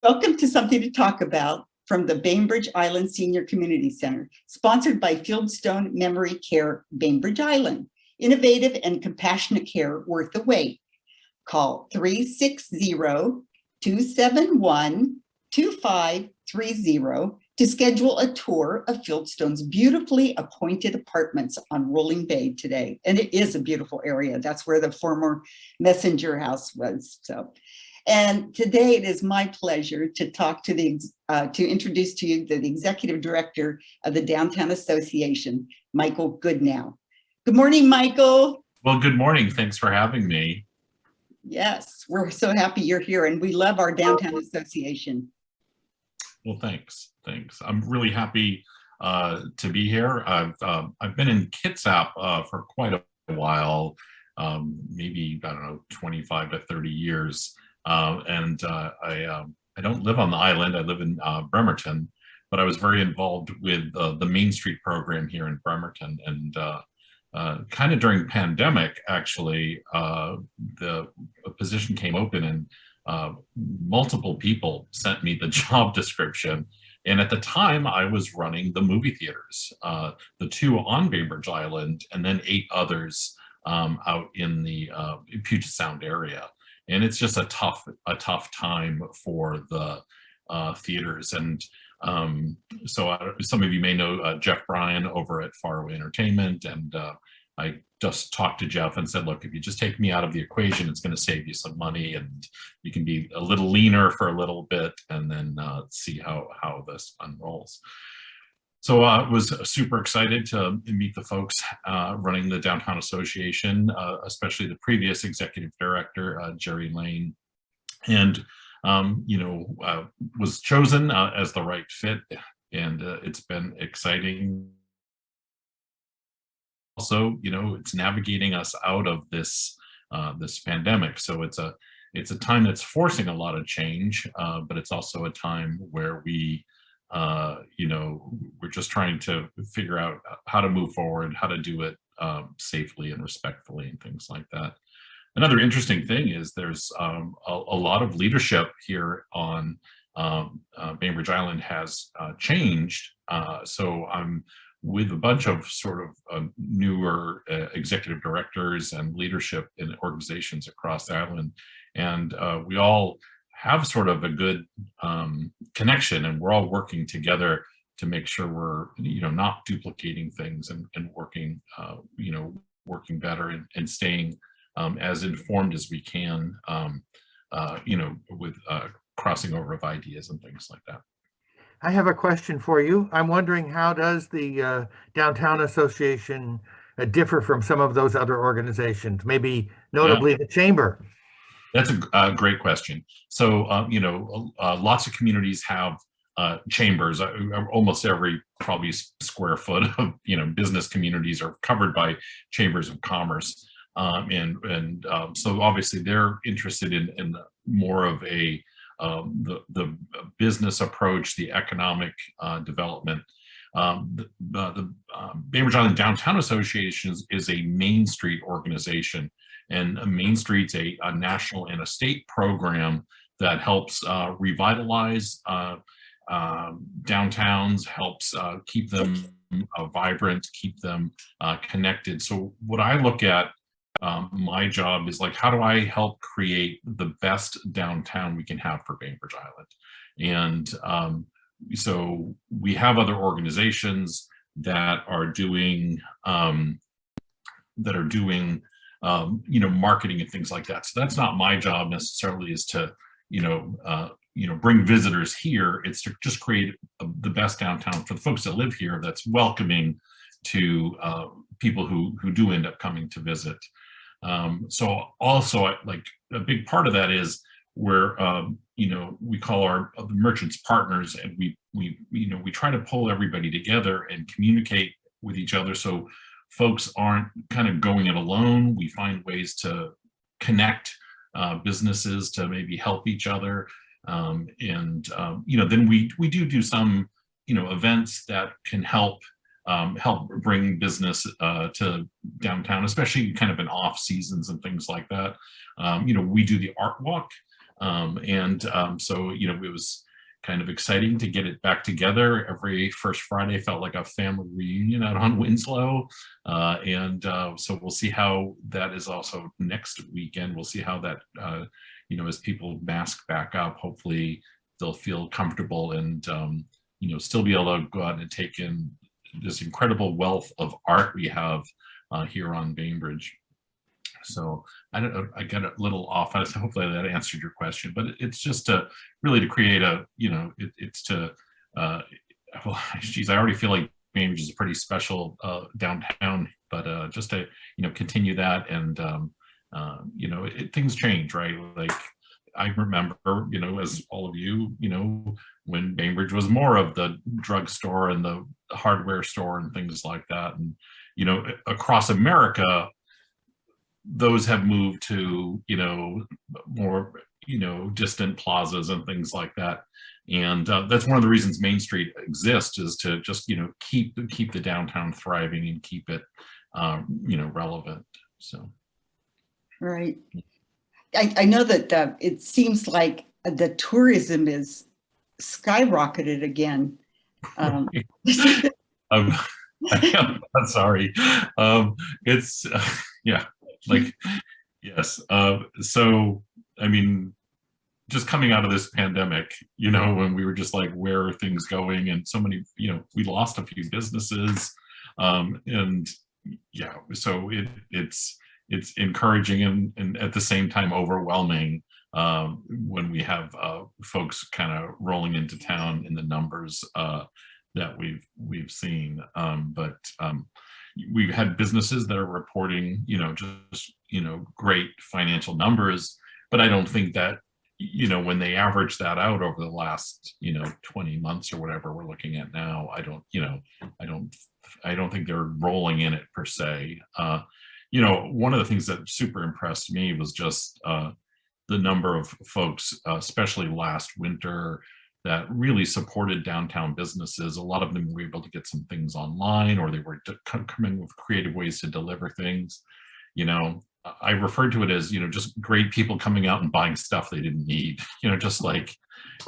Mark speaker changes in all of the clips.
Speaker 1: Welcome to Something to Talk About from the Bainbridge Island Senior Community Center, sponsored by Fieldstone Memory Care Bainbridge Island. Innovative and compassionate care worth the wait. Call 360-271-2530 to schedule a tour of Fieldstone's beautifully appointed apartments on Rolling Bay today. And it is a beautiful area. That's where the former Messenger House was. And today it is my pleasure to talk to introduce to you the Executive Director of the Downtown Association, Michael Goodnow. Good morning, Michael.
Speaker 2: Well, good morning. Thanks for having me.
Speaker 1: Yes, we're so happy you're here, and we love our Downtown Association.
Speaker 2: Well, thanks. I'm really happy to be here. I've been in Kitsap for quite a while, maybe, I don't know, 25 to 30 years. I don't live on the island. I live in Bremerton, but I was very involved with the Main Street program here in Bremerton. And kind of during pandemic, actually, the position came open and multiple people sent me the job description. And at the time, I was running the movie theaters, the 2 on Bainbridge Island, and then 8 others out in the Puget Sound area. And it's just a tough time for the theaters. And so some of you may know Jeff Bryan over at Faraway Entertainment. And I just talked to Jeff and said, look, if you just take me out of the equation, it's going to save you some money and you can be a little leaner for a little bit and then see how this unrolls. So I was super excited to meet the folks running the Downtown Association, especially the previous executive director, Jerry Lane, and was chosen as the right fit, and it's been exciting. Also, it's navigating us out of this pandemic, so it's a time that's forcing a lot of change, but it's also a time where we we're just trying to figure out how to move forward, how to do it safely and respectfully and things like that. Another interesting thing is there's a lot of leadership here on Bainbridge Island has changed. So I'm with a bunch of sort of newer executive directors and leadership in organizations across the island. And we all have sort of a good connection, and we're all working together to make sure we're not duplicating things and working working better and staying as informed as we can with crossing over of ideas and things like that.
Speaker 3: I have a question for you. I'm wondering, how does the Downtown Association differ from some of those other organizations, maybe notably the Chamber?
Speaker 2: That's a great question. So, lots of communities have chambers. Almost every probably square foot of business communities are covered by chambers of commerce, so obviously they're interested in more of the business approach, the economic development. The Bainbridge Island Downtown Association is a Main Street organization. And Main Street's a national and a state program that helps revitalize downtowns, helps keep them vibrant, keep them connected. So what I look at, my job is like, how do I help create the best downtown we can have for Bainbridge Island? And so we have other organizations that are doing marketing and things like that. So that's not my job necessarily, is to, bring visitors here. It's to just create the best downtown for the folks that live here that's welcoming to people who do end up coming to visit. So also, like, a big part of that is where, we call our merchants partners, and we try to pull everybody together and communicate with each other, so folks aren't kind of going it alone. We find ways to connect businesses to maybe help each other. Then we do some, events that can help bring business to downtown, especially kind of in off seasons and things like that. We do the art walk So, you know, it was kind of exciting to get it back together. Every first Friday felt like a family reunion out on Winslow. So we'll see how that is also next weekend. We'll see how that, you know, as people mask back up, hopefully they'll feel comfortable and, you know, still be able to go out and take in this incredible wealth of art we have here on Bainbridge. So I don't know, I got a little off. Hopefully that answered your question, but it's just to really to create a, you know, it's to, well, geez, I already feel like Bainbridge is a pretty special downtown, but just to, you know, continue that and, you know, things change, right? Like I remember, you know, as all of you, you know, when Bainbridge was more of the drugstore and the hardware store and things like that. And, you know, across America, those have moved to, you know, more, you know, distant plazas and things like that. And that's one of the reasons Main Street exists, is to just, you know, keep the downtown thriving and keep it, you know, relevant. So.
Speaker 1: Right. I know that it seems like the tourism is skyrocketed again.
Speaker 2: I'm sorry. It's yeah, like yes. So I mean, just coming out of this pandemic, you know, when we were just like, where are things going? And so many, you know, we lost a few businesses, and yeah, so it's encouraging and at the same time overwhelming when we have folks kind of rolling into town in the numbers that we've seen. But we've had businesses that are reporting, you know, just, you know, great financial numbers, but I don't think that, you know, when they average that out over the last, you know, 20 months or whatever we're looking at now, I don't, you know, I don't think they're rolling in it per se. You know, one of the things that super impressed me was just the number of folks, especially last winter, that really supported downtown businesses. A lot of them were able to get some things online, or they were coming with creative ways to deliver things. You know, I referred to it as, you know, just great people coming out and buying stuff they didn't need. You know, just like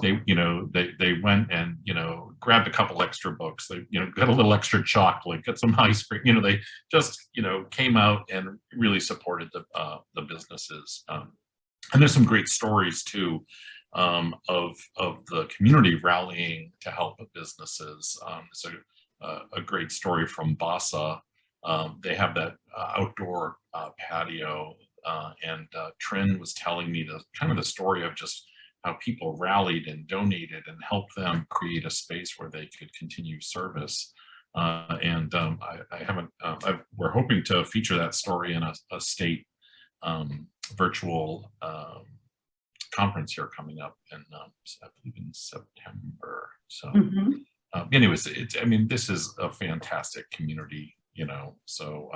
Speaker 2: they, you know, they went and, you know, grabbed a couple extra books. They, you know, got a little extra chocolate, got some ice cream. You know, they just, you know, came out and really supported the businesses. And there's some great stories too, of the community rallying to help businesses. So a great story from Basa. They have that outdoor patio, and Trin was telling me the kind of the story of just how people rallied and donated and helped them create a space where they could continue service. I haven't, we're hoping to feature that story in a state virtual conference here coming up in, I believe in September. So anyways, I mean, this is a fantastic community, you know, so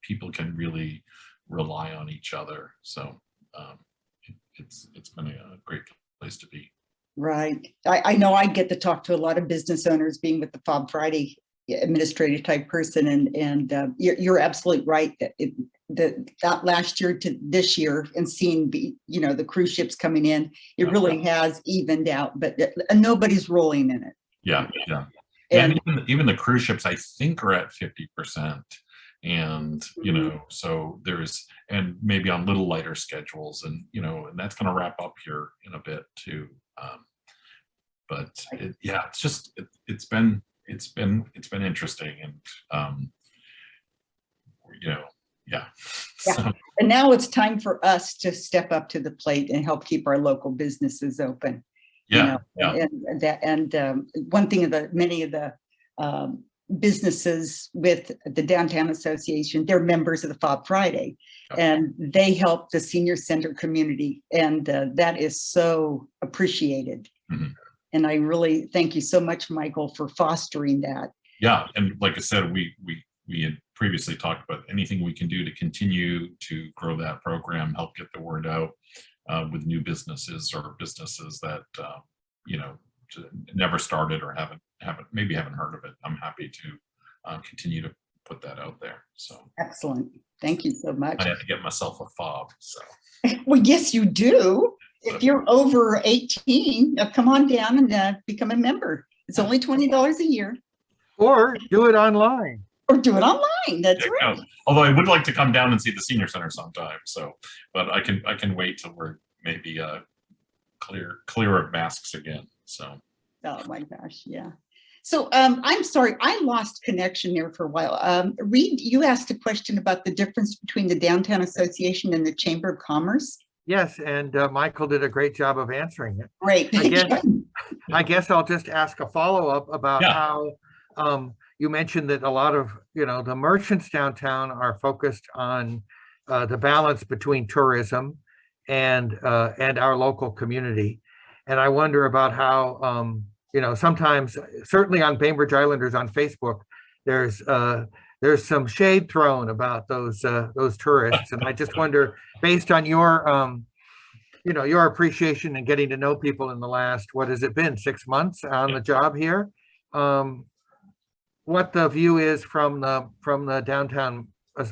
Speaker 2: people can really rely on each other. So it's been a great place to be.
Speaker 1: Right. I know I get to talk to a lot of business owners, being with the Fob Friday administrative type person, and you're absolutely right that last year to this year, and seeing you know, the cruise ships coming in, it really has evened out, but nobody's rolling in it.
Speaker 2: Yeah. And even the cruise ships, I think, are at 50%. And, you know, so there's, and maybe on little lighter schedules, and, you know, and that's going to wrap up here in a bit too. But yeah, it's just, it's been interesting, and, you know, yeah. So.
Speaker 1: And now it's time for us to step up to the plate and help keep our local businesses open.
Speaker 2: Yeah,
Speaker 1: you know, and one thing many of the businesses with the Downtown Association, they're members of the Fob Friday, and they help the senior center community, and that is so appreciated. And I really thank you so much, Michael, for fostering that.
Speaker 2: Yeah, and like I said, we had previously talked about anything we can do to continue to grow that program, help get the word out with new businesses or businesses that you know, never started or maybe haven't heard of it. I'm happy to continue to put that out there. So
Speaker 1: excellent. Thank you so much.
Speaker 2: I have to get myself a fob. So
Speaker 1: well, yes, you do. if you're over 18, come on down and become a member. It's only $20 a year.
Speaker 3: Or do it online.
Speaker 1: Or do it online. That's
Speaker 2: Yeah,
Speaker 1: right.
Speaker 2: no. Although I would like to come down and see the senior center sometime. So, but I can wait till we're maybe clear of masks again. So.
Speaker 1: Oh my gosh, yeah. So I'm sorry, I lost connection there for a while. Reed, you asked a question about the difference between the Downtown Association and the Chamber of Commerce.
Speaker 3: Yes, and Michael did a great job of answering it.
Speaker 1: Great.
Speaker 3: I guess I'll just ask a follow-up about how you mentioned that a lot of, the merchants downtown are focused on the balance between tourism and our local community. And I wonder about how, sometimes, certainly on Bainbridge Islanders on Facebook, there's some shade thrown about those tourists. And I just wonder, based on your, your appreciation and getting to know people in the last, what has it been, 6 months on the job here, what the view is from the Downtown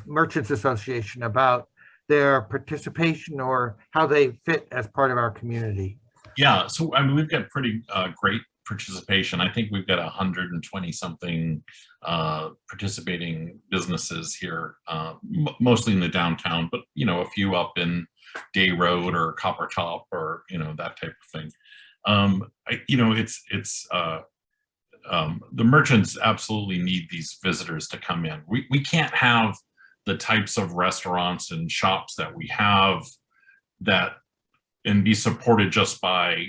Speaker 3: Merchants Association about their participation or how they fit as part of our community.
Speaker 2: Yeah, so I mean, we've got pretty great participation. I think we've got 120 something participating businesses here, mostly in the downtown, but a few up in Day Road or Copper Top or that type of thing. The merchants absolutely need these visitors to come in. We can't have the types of restaurants and shops that we have and be supported just by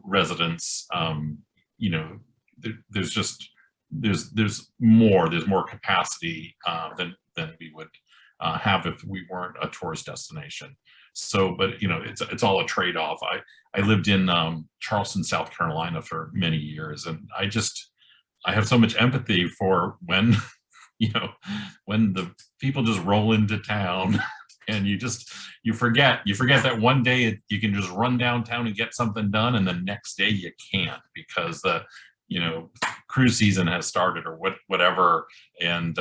Speaker 2: residents. There's more capacity than we would have if we weren't a tourist destination. So, but it's all a trade-off. I lived in Charleston, South Carolina for many years, and I have so much empathy for when when the people just roll into town and you forget that one day you can just run downtown and get something done, and the next day you can't because the cruise season has started or whatever, and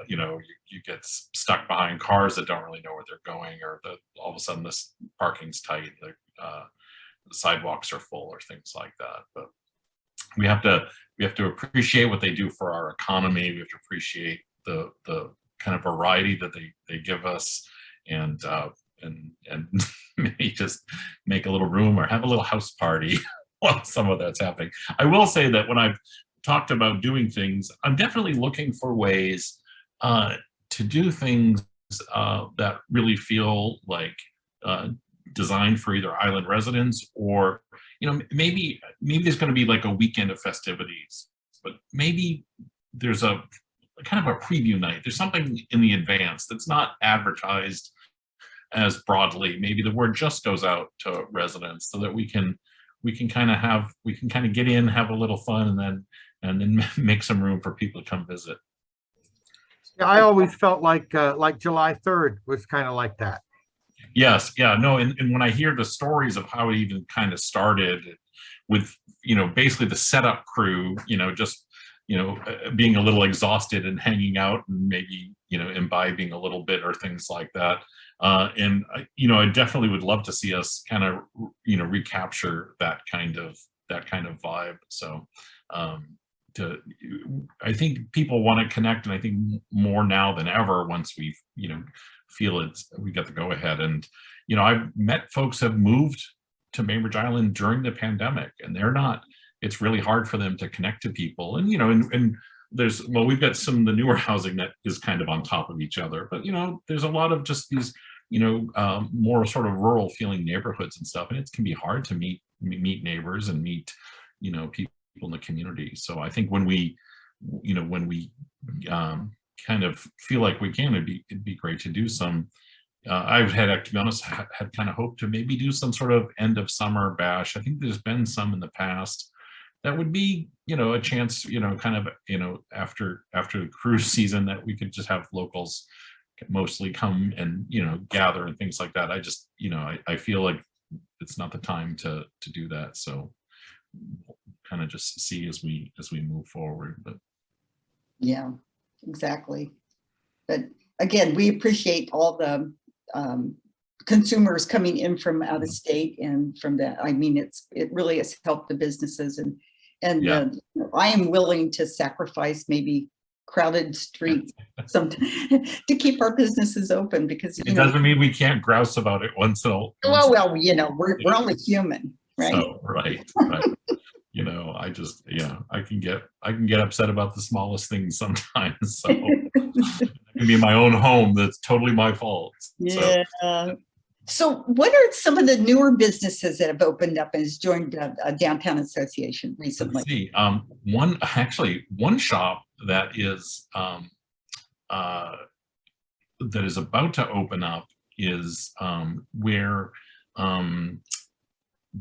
Speaker 2: you get stuck behind cars that don't really know where they're going, or all of a sudden this parking's tight, the sidewalks are full, or things like that. But we have to appreciate what they do for our economy. We have to appreciate the kind of variety that they give us, and maybe just make a little room or have a little house party while some of that's happening. I will say that when I've talked about doing things, I'm definitely looking for ways to do things that really feel like designed for either island residents or, maybe there's going to be like a weekend of festivities, but maybe there's a kind of a preview night. There's something in the advance that's not advertised as broadly. Maybe the word just goes out to residents so that we can kind of get in, have a little fun, and then make some room for people to come visit.
Speaker 3: Yeah, I always felt like July 3rd was kind of like that.
Speaker 2: Yes, yeah, no, and when I hear the stories of how it even kind of started with, basically the setup crew, just, being a little exhausted and hanging out and maybe, imbibing a little bit or things like that. And I definitely would love to see us kind of, recapture that kind of vibe. So I think people want to connect, and I think more now than ever, once we feel we got the go ahead. And I've met folks have moved to Bainbridge Island during the pandemic, and it's really hard for them to connect to people. And and we've got some of the newer housing that is kind of on top of each other, but there's a lot of just these more sort of rural feeling neighborhoods and stuff, and it can be hard to meet neighbors and meet people in the community. So I think when we kind of feel like we can, it'd be great to do some. I've had, to be honest, had kind of hoped to maybe do some sort of end of summer bash. I think there's been some in the past that would be, a chance, kind of, after the cruise season, that we could just have locals mostly come and, gather and things like that. I just, I feel like it's not the time to do that. So kind of just see as we move forward. But
Speaker 1: yeah, exactly. But again, we appreciate all the consumers coming in from out of state and from that. I mean, it really has helped the businesses, and I am willing to sacrifice maybe crowded streets to keep our businesses open, because
Speaker 2: it doesn't mean we can't grouse about it once in a while.
Speaker 1: Well, we're only human, right?
Speaker 2: So, right. I can get upset about the smallest things sometimes. So it can be my own home that's totally my fault.
Speaker 1: Yeah. So what are some of the newer businesses that have opened up and has joined a downtown association recently?
Speaker 2: Let's see. One shop that is about to open up is where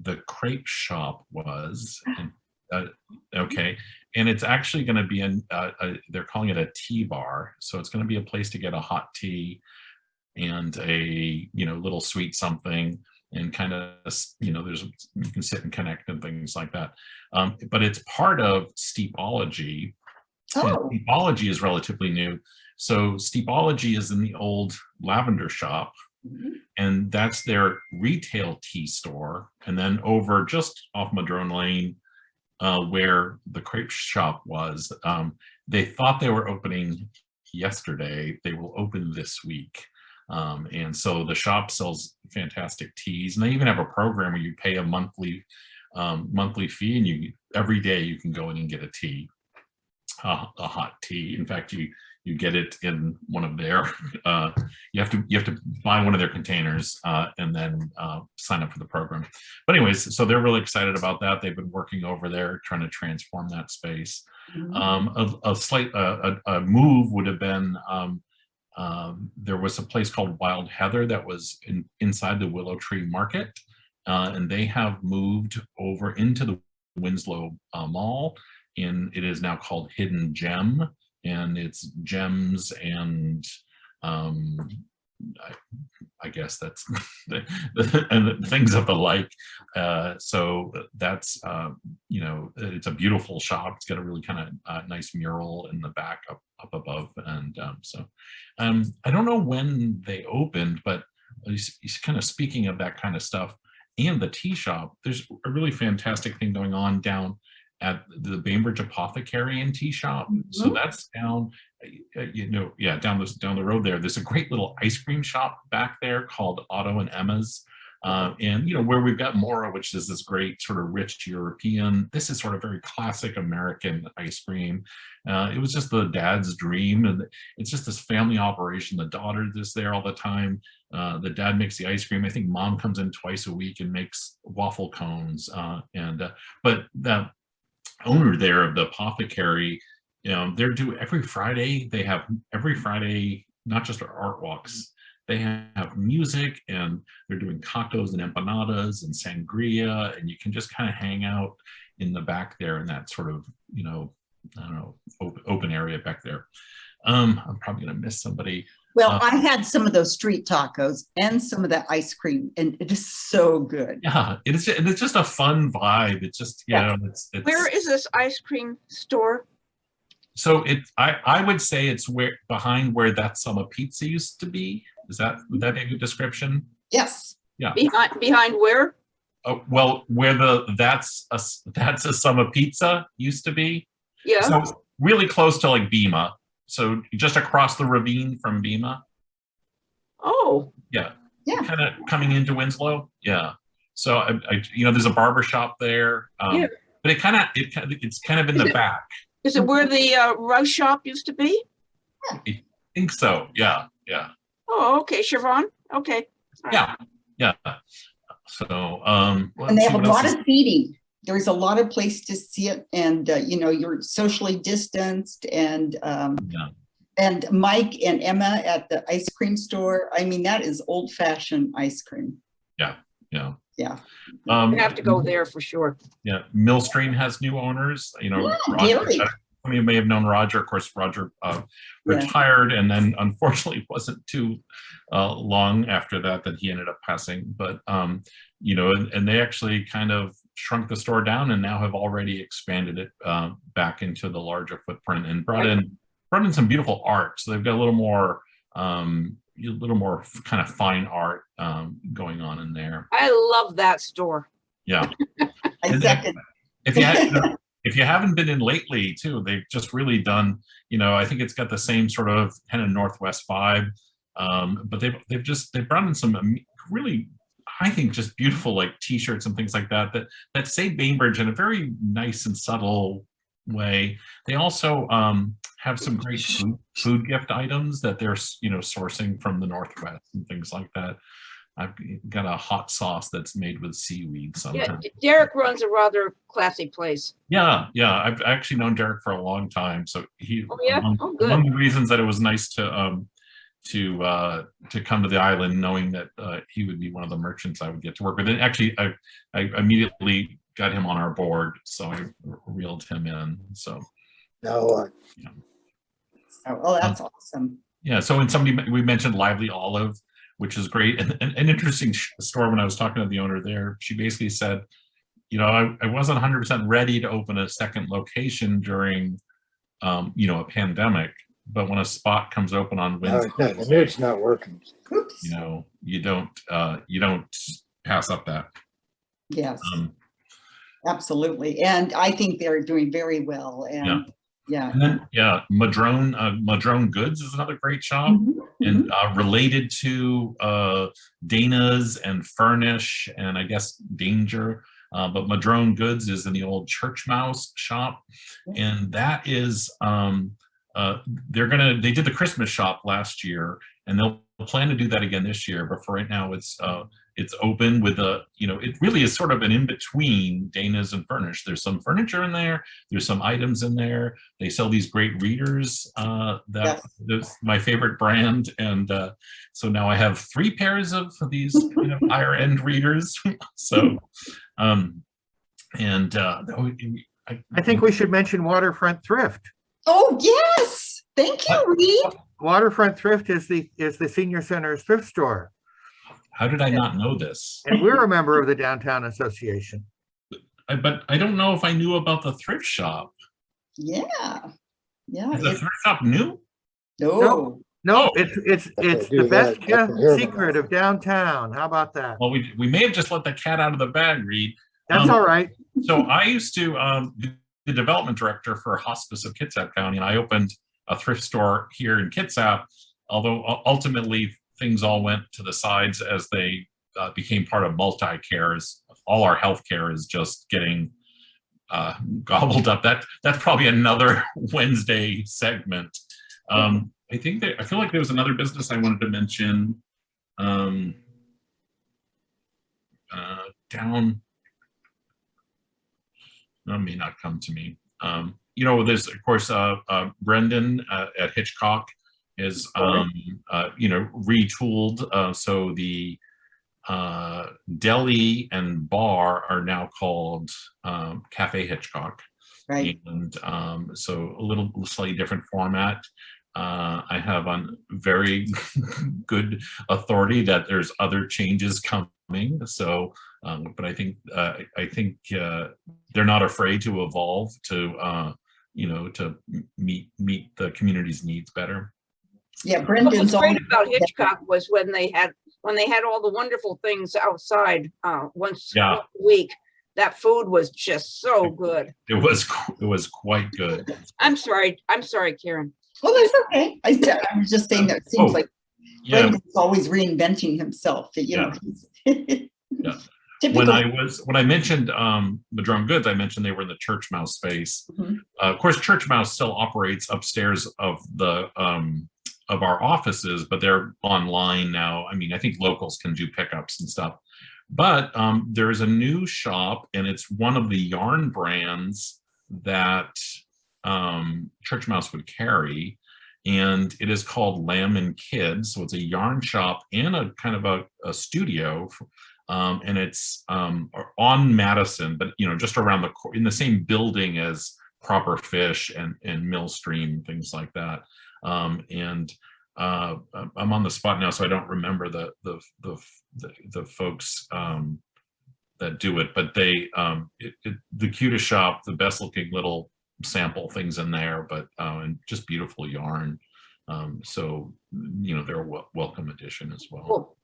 Speaker 2: the crepe shop was. Okay, and it's actually going to be they're calling it a tea bar, so it's going to be a place to get a hot tea and a little sweet something, and kind of you can sit and connect and things like that. But it's part of Steepology.
Speaker 1: Oh.
Speaker 2: Steepology is relatively new. So Steepology is in the old lavender shop, and that's their retail tea store. And then over just off Madrone Lane, where the crepe shop was, they thought they were opening yesterday. They will open this week. And so the shop sells fantastic teas, and they even have a program where you pay a monthly fee, and every day you can go in and get a tea, a hot tea. In fact, you get it in one of their you have to buy one of their containers and then sign up for the program. But anyways, so they're really excited about that. They've been working over there trying to transform that space. A move would have been there was a place called Wild Heather that was inside the Willow Tree Market, and they have moved over into the Winslow Mall, and it is now called Hidden Gem, and it's gems and I guess that's and things of the like. So that's it's a beautiful shop. It's got a really kind of nice mural in the back up above, and I don't know when they opened, but he's kind of speaking of that kind of stuff and the tea shop. There's a really fantastic thing going on down at the Bainbridge Apothecary and Tea Shop. So that's down, down the road there. There's a great little ice cream shop back there called Otto and Emma's. And where we've got Mora, which is this great sort of rich European, this is sort of very classic American ice cream. It was just the dad's dream, and it's just this family operation. The daughter is there all the time. The dad makes the ice cream. I think mom comes in twice a week and makes waffle cones. But the owner there of the Apothecary, they're due every Friday. They have every Friday, not just art walks. They have music, and they're doing tacos and empanadas and sangria, and you can just kind of hang out in the back there in that sort of, I don't know, open area back there. I'm probably going to miss somebody.
Speaker 1: Well, I had some of those street tacos and some of that ice cream, and it is so good.
Speaker 2: Yeah, it's just a fun vibe. It's just, it's
Speaker 4: Where is this ice cream store?
Speaker 2: So I would say it's behind where That Summer Pizza used to be. Would that be a good description?
Speaker 1: Yes.
Speaker 2: Yeah.
Speaker 4: Behind where?
Speaker 2: Oh, well, where That's a Summer Pizza used to be.
Speaker 4: Yeah.
Speaker 2: So really close to like Bema. So just across the ravine from Bema.
Speaker 4: Oh.
Speaker 2: Yeah.
Speaker 1: Yeah.
Speaker 2: Kind of coming into Winslow. Yeah. So there's a barber shop there.
Speaker 4: Yeah.
Speaker 2: But it's kind of in the back.
Speaker 4: Is it where the rose shop used to be?
Speaker 2: I think so. Yeah. Yeah.
Speaker 4: Oh, okay, Siobhan. Okay.
Speaker 2: Yeah. Yeah. So,
Speaker 1: and they have a lot of seating. There's a lot of place to sit, and you're socially distanced, and Mike and Emma at the ice cream store. I mean, that is old-fashioned ice cream.
Speaker 2: Yeah. Yeah.
Speaker 1: Yeah.
Speaker 4: You have to go there for sure.
Speaker 2: Yeah. Millstream has new owners.
Speaker 1: Really?
Speaker 2: Some of you may have known Roger. Of course, Roger retired, and then unfortunately it wasn't too long after that he ended up passing. But and they actually kind of shrunk the store down, and now have already expanded it back into the larger footprint, and brought in some beautiful art. So they've got a little more little more kind of fine art going on in there.
Speaker 4: I love that store.
Speaker 2: Yeah.
Speaker 1: I second.
Speaker 2: If you haven't been in lately too, they've just really done, I think it's got the same sort of kind of Northwest vibe. But they've brought in some really, I think, just beautiful like t-shirts and things like that say Bainbridge in a very nice and subtle way. They also have some great food gift items that they're sourcing from the Northwest and things like that. I've got a hot sauce that's made with seaweed somehow.
Speaker 4: Yeah, Derek runs a rather classy place.
Speaker 2: Yeah. I've actually known Derek for a long time, so
Speaker 4: Oh yeah, good.
Speaker 2: One of the reasons that it was nice to come to the island, knowing that he would be one of the merchants I would get to work with. And actually, I immediately got him on our board, so I reeled him in. So
Speaker 1: Oh, that's awesome.
Speaker 2: Yeah. So we mentioned Lively Olive, which is great. And an interesting store, when I was talking to the owner there, she basically said, I wasn't 100% ready to open a second location during, a pandemic. But when a spot comes open on Wednesday,
Speaker 5: it's not working.
Speaker 1: Oops.
Speaker 2: You don't pass up that.
Speaker 1: Yes, absolutely. And I think they're doing very well. And yeah.
Speaker 2: And then, Madrone Goods is another great shop, and related to Dana's and Furnish and I guess Danger. But Madrone Goods is in the old Church Mouse shop, and that is they did the Christmas shop last year, and they'll plan to do that again this year. But for right now, it's open with it really is sort of an in-between Dana's and Furnish. There's some furniture in there. There's some items in there. They sell these great readers that's my favorite brand. And so now I have 3 pairs of these kind of higher end readers. So, I
Speaker 3: think we should mention Waterfront Thrift.
Speaker 1: Oh, yes. Thank you, Reed.
Speaker 3: Waterfront Thrift is the senior center's thrift store.
Speaker 2: How did I not know this?
Speaker 3: And we're a member of the Downtown Association.
Speaker 2: But I don't know if I knew about the thrift shop.
Speaker 1: Yeah.
Speaker 2: Is the thrift shop new?
Speaker 1: No.
Speaker 3: It's the best kept secret of downtown. How about that?
Speaker 2: Well, we may have just let the cat out of the bag, Reed.
Speaker 3: That's all right.
Speaker 2: So I used to be the development director for Hospice of Kitsap County, and I opened a thrift store here in Kitsap, although ultimately things all went to the sides as they became part of multi-cares. All our healthcare is just getting gobbled up. That's probably another Wednesday segment. I feel like there was another business I wanted to mention down. That may not come to me. There's of course Brendan at Hitchcock is retooled. So the deli and bar are now called Cafe Hitchcock.
Speaker 1: Right.
Speaker 2: And so a little slightly different format. I have on very good authority that there's other changes coming. So, but I think they're not afraid to evolve to meet the community's needs better.
Speaker 1: Yeah, Brendan's
Speaker 4: what was great about Hitchcock was when they had all the wonderful things outside once a week. That food was just so good.
Speaker 2: It was quite good.
Speaker 4: I'm sorry, Karen.
Speaker 1: Well, that's okay. I was just saying that it seems like Brendan's always reinventing himself.
Speaker 2: When I mentioned Madrone Goods, I mentioned they were in the Church Mouse space. Of course, Church Mouse still operates upstairs of the of our offices, but they're online now. I mean, I think locals can do pickups and stuff. But there's a new shop, and it's one of the yarn brands that Church Mouse would carry, and it is called Lamb and Kids. So it's a yarn shop and a kind of a studio, and it's on Madison, but just around in the same building as Proper Fish and Millstream, things like that. I'm on the spot now, so I don't remember the folks that do it, but they the cutest shop, the best looking little sample things in there, but and just beautiful yarn. So, they're a welcome addition as well.
Speaker 4: Cool.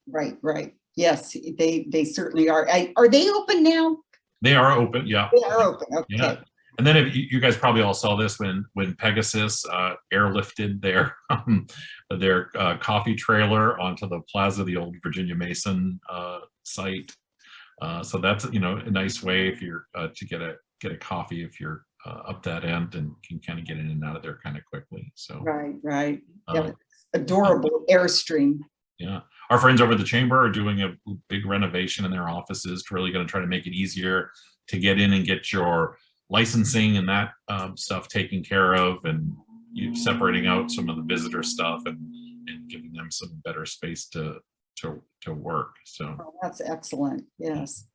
Speaker 1: Right. Yes, they certainly are. Are they open now?
Speaker 2: They are open, yeah.
Speaker 1: They are open, okay.
Speaker 2: Yeah. And then if you guys probably all saw this when Pegasus airlifted their coffee trailer onto the plaza, the old Virginia Mason site. So that's a nice way if you're to get a coffee if you're up that end and can kind of get in and out of there kind of quickly. So
Speaker 1: right. Yeah, adorable Airstream.
Speaker 2: Yeah, our friends over at the chamber are doing a big renovation in their offices, really going to try to make it easier to get in and get your licensing and that stuff taken care of, and separating out some of the visitor stuff and giving them some better space to work. So
Speaker 1: that's excellent. Yes.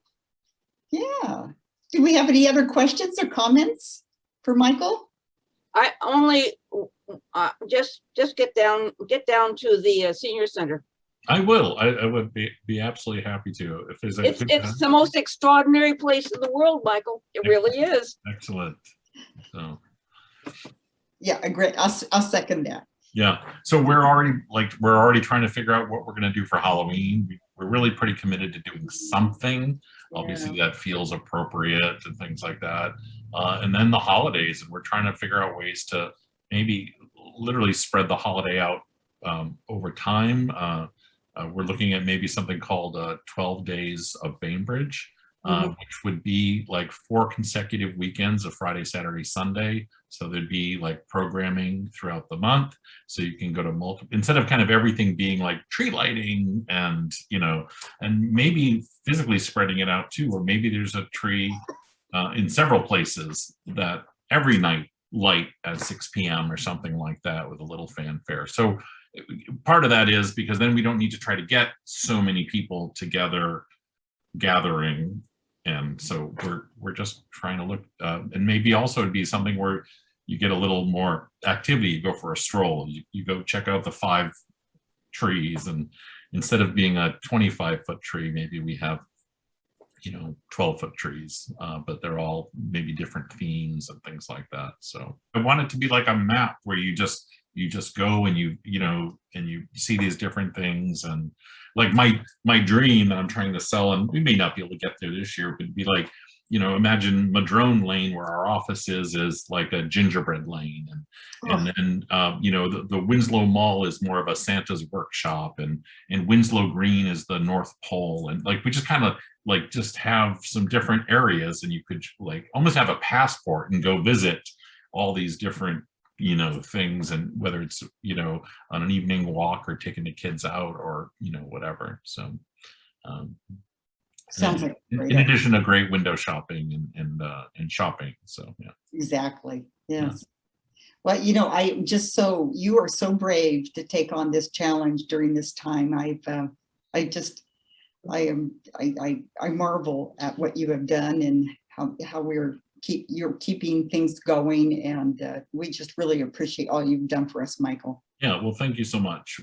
Speaker 1: Yeah. Do we have any other questions or comments for Michael?
Speaker 4: I only just get down to the senior center.
Speaker 2: I will. I would be absolutely happy to. If there's
Speaker 4: it's the most extraordinary place in the world, Michael. It really is.
Speaker 2: Excellent. So
Speaker 1: yeah, great. I'll second that.
Speaker 2: Yeah. So we're already trying to figure out what we're going to do for Halloween. We're really pretty committed to doing something. Obviously, that feels appropriate and things like that. And then the holidays, and we're trying to figure out ways to maybe literally spread the holiday out over time. We're looking at maybe something called 12 Days of Bainbridge, which would be like 4 consecutive weekends of Friday, Saturday, Sunday. So there'd be like programming throughout the month. So you can go to multiple, instead of kind of everything being like tree lighting and, and maybe physically spreading it out too, or maybe there's a tree in several places that every night light at 6 p.m. or something like that with a little fanfare. So part of that is because then we don't need to try to get so many people together gathering. And so we're just trying to look, and maybe also it'd be something where you get a little more activity. You go for a stroll, you go check out the 5 trees, and instead of being a 25-foot tree, maybe we have 12-foot trees, but they're all maybe different themes and things like that. So I want it to be like a map where you just go and you see these different things. And like my dream that I'm trying to sell, and we may not be able to get there this year, would be like, imagine Madrone Lane, where our office is like a gingerbread lane, and then the Winslow Mall is more of a Santa's workshop, and Winslow Green is the North Pole, and like we just kind of like just have some different areas, and you could like almost have a passport and go visit all these different things, and whether it's on an evening walk or taking the kids out or whatever. So
Speaker 1: sounds like
Speaker 2: in addition to great window shopping and shopping. So yeah,
Speaker 1: exactly. Yes. Well, you are so brave to take on this challenge during this time. I marvel at what you have done and how you're keeping things going, and we just really appreciate all you've done for us, Michael.
Speaker 2: Yeah, well, thank you so much.